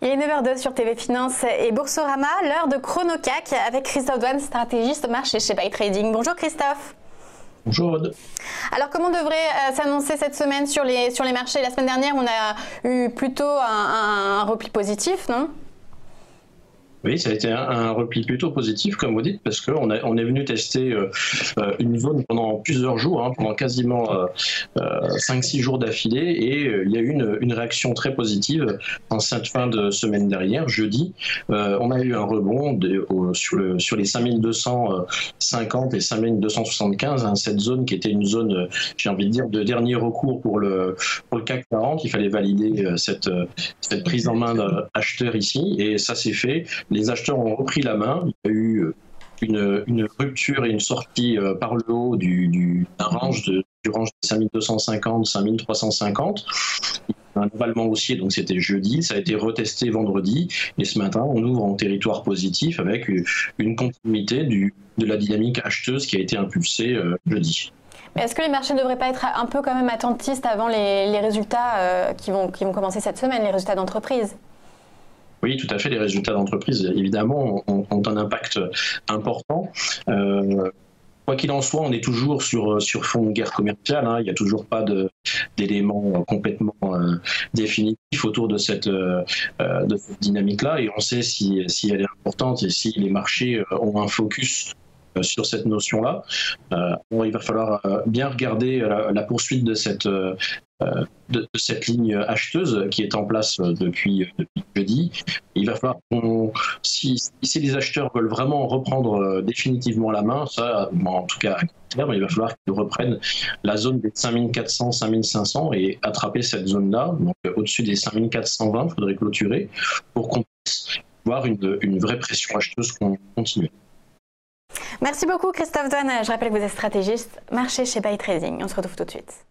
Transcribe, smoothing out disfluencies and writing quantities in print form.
Il est 9h02 sur TV Finance et Boursorama, l'heure de Chronocac avec Christophe Douane, stratégiste marché chez Buy Trading. Bonjour Christophe. Bonjour Aude. Alors comment devrait s'annoncer cette semaine sur les marchés? La semaine dernière, on a eu plutôt un repli positif, non? Oui, ça a été un repli plutôt positif, comme vous dites, parce qu'on est venu tester une zone pendant plusieurs jours, pendant quasiment 5-6 jours d'affilée, et il y a eu une réaction très positive en cette fin de semaine dernière, jeudi. On a eu un rebond sur les 5250 et 5275, cette zone qui était une zone, j'ai envie de dire, de dernier recours pour le CAC 40. Il fallait valider cette prise en main d'acheteurs ici, et ça s'est fait. Les acheteurs ont repris la main. Il y a eu une rupture et une sortie par le haut du range des 5250, 5350. Un avalement haussier, donc c'était jeudi, ça a été retesté vendredi, et ce matin on ouvre en territoire positif avec une continuité de la dynamique acheteuse qui a été impulsée jeudi. Mais est-ce que les marchés ne devraient pas être un peu quand même attentistes avant les résultats qui vont commencer cette semaine, les résultats d'entreprise? Oui, tout à fait. Les résultats d'entreprise, évidemment, ont un impact important. Quoi qu'il en soit, on est toujours sur fond de guerre commerciale. Il n'y a toujours pas d'éléments complètement définitifs autour de cette dynamique-là. Et on sait si elle est importante et si les marchés ont un focus sur cette notion-là. Il va falloir bien regarder la poursuite de cette ligne acheteuse qui est en place depuis jeudi. Il va falloir si les acheteurs veulent vraiment reprendre définitivement la main, ça, en tout cas à court terme, il va falloir qu'ils reprennent la zone des 5400, 5500 et attraper cette zone-là. Donc au-dessus des 5420, il faudrait clôturer pour qu'on puisse voir une vraie pression acheteuse continuer. Merci beaucoup Christophe Douane. Je rappelle que vous êtes stratégiste marché chez Buy Trading. On se retrouve tout de suite.